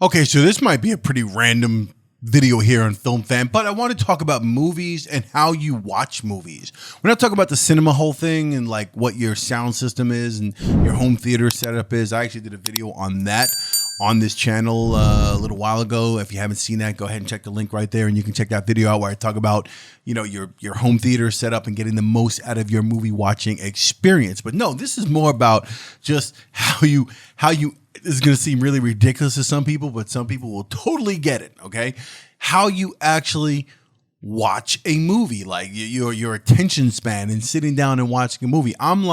Okay, so this might be a pretty random video here on Film Fan, but I want to talk about movies and how you watch movies. We're not talking about the cinema whole thing and like what your sound system is and your home theater setup is. I actually did a video on that on this channel a little while ago. If you haven't seen that, go ahead and check the link right there, and you can check that video out where I talk about, you know, your home theater setup and getting the most out of your movie watching experience. But no, this is more about just how you this is going to seem really ridiculous to some people, but some people will totally get it. Okay, how you actually watch a movie, like your attention span and sitting down and watching a movie. I'm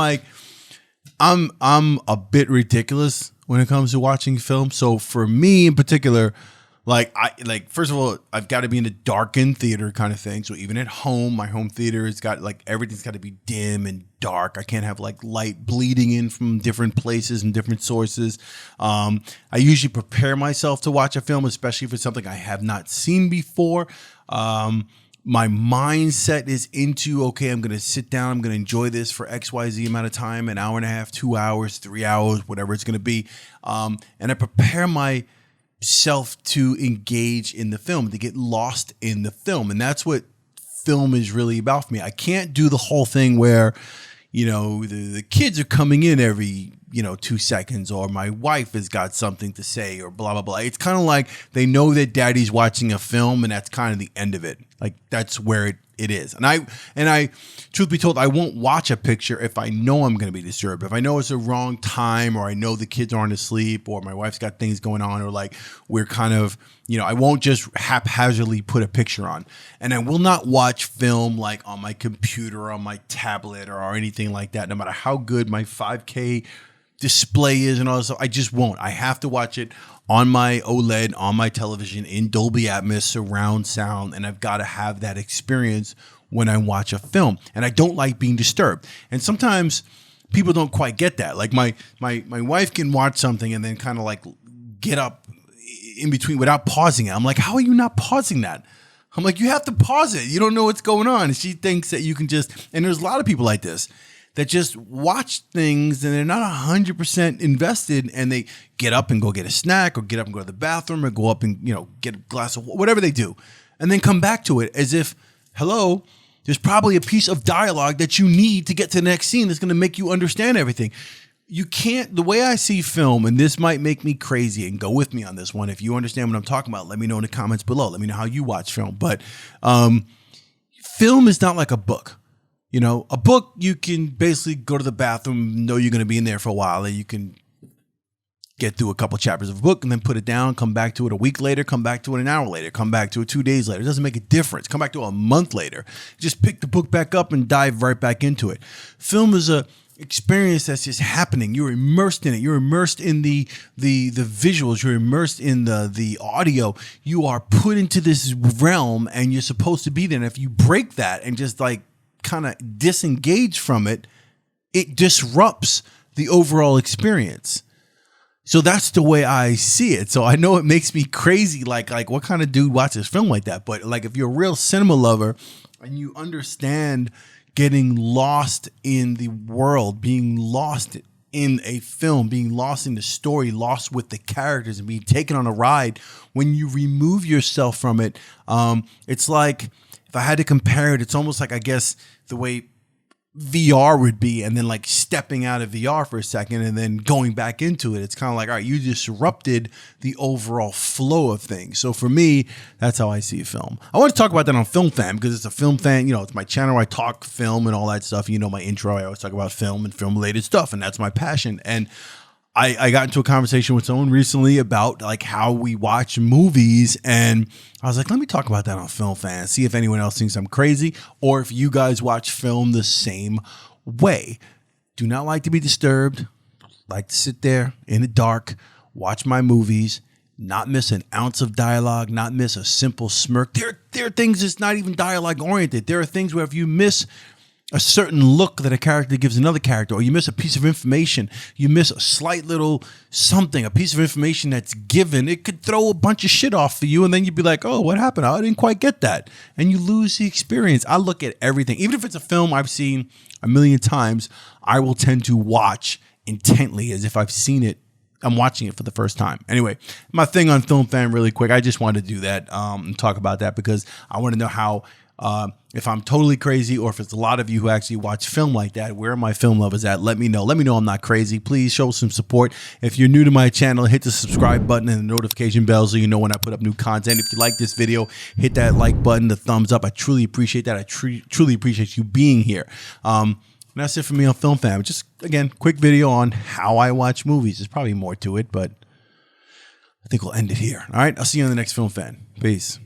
a bit ridiculous when it comes to watching film. So for me in particular, first of all, I've got to be in a darkened theater kind of thing. So even at home, my home theater has got like everything's got to be dim and dark. I can't have like light bleeding in from different places and different sources. I usually prepare myself to watch a film, especially if it's something I have not seen before. My mindset is into, okay, I'm going to sit down, I'm going to enjoy this for XYZ amount of time, an hour and a half, 2 hours, 3 hours, whatever it's going to be. And I prepare myself to engage in the film, to get lost in the film. And that's what film is really about for me. I can't do the whole thing where, you know, the kids are coming in every, 2 seconds, or my wife has got something to say, or blah, blah, blah. It's kind of like they know that daddy's watching a film and that's kind of the end of it. Like that's where it is. And I, truth be told, I won't watch a picture if I know I'm going to be disturbed. If I know it's the wrong time, or I know the kids aren't asleep, or my wife's got things going on, or like we're kind of, I won't just haphazardly put a picture on. And I will not watch film like on my computer or on my tablet or anything like that, no matter how good my 5K display is and all this stuff. I just won't. I have to watch it on my OLED, on my television, in Dolby Atmos, surround sound, and I've got to have that experience when I watch a film. And I don't like being disturbed. And sometimes people don't quite get that. Like my wife can watch something and then kind of like get up in between without pausing it. I'm like, how are you not pausing that? I'm like, you have to pause it. You don't know what's going on. And she thinks that you can just, and there's a lot of people like this, that just watch things and they're not 100% invested, and they get up and go get a snack, or get up and go to the bathroom, or go up and, get a glass of whatever they do, and then come back to it as if, hello, there's probably a piece of dialogue that you need to get to the next scene that's going to make you understand everything. You can't, the way I see film, and this might make me crazy, and go with me on this one. If you understand what I'm talking about, let me know in the comments below. Let me know how you watch film. But film is not like a book. A book, you can basically go to the bathroom, know you're going to be in there for a while, and you can get through a couple chapters of a book and then put it down, come back to it a week later, come back to it an hour later, come back to it 2 days later. It doesn't make a difference. Come back to it a month later. Just pick the book back up and dive right back into it. Film is a experience that's just happening. You're immersed in it. You're immersed in the visuals. You're immersed in the audio. You are put into this realm, and you're supposed to be there. And if you break that and just like kind of disengage from it, it disrupts the overall experience. So that's the way I see it. So I know it makes me crazy. Like what kind of dude watches film like that? But like, if you're a real cinema lover and you understand getting lost in the world, being lost in a film, being lost in the story, lost with the characters, and being taken on a ride, when you remove yourself from it, it's like, if I had to compare it, it's almost like, I guess, the way VR would be, and then like stepping out of VR for a second and then going back into it. It's kind of like, all right, you disrupted the overall flow of things. So for me, that's how I see a film. I want to talk about that on Film Fan, because it's a Film Fan, it's my channel where I talk film and all that stuff. My intro, I always talk about film and film related stuff, and that's my passion. And I got into a conversation with someone recently about like how we watch movies, and I was like, let me talk about that on Film Fan, see if anyone else thinks I'm crazy, or if you guys watch film the same way. Do not like to be disturbed, like to sit there in the dark, watch my movies, not miss an ounce of dialogue, not miss a simple smirk. There are things that's not even dialogue oriented. There are things where if you miss a certain look that a character gives another character, or you miss a piece of information, you miss a slight little something, a piece of information that's given, it could throw a bunch of shit off for you, and then you'd be like, oh, what happened? I didn't quite get that. And you lose the experience. I look at everything. Even if it's a film I've seen a million times, I will tend to watch intently as if I've seen it I'm watching it for the first time. Anyway, my thing on Film Fan really quick. I just wanted to do that and talk about that because I want to know how, if I'm totally crazy or if it's a lot of you who actually watch film like that, where are my film lovers at? Let me know. Let me know I'm not crazy. Please show some support. If you're new to my channel, hit the subscribe button and the notification bell so you know when I put up new content. If you like this video, hit that like button, the thumbs up. I truly appreciate that. I truly appreciate you being here. And that's it for me on Film Fam. Just, again, quick video on how I watch movies. There's probably more to it, but I think we'll end it here. All right, I'll see you on the next Film Fan. Peace.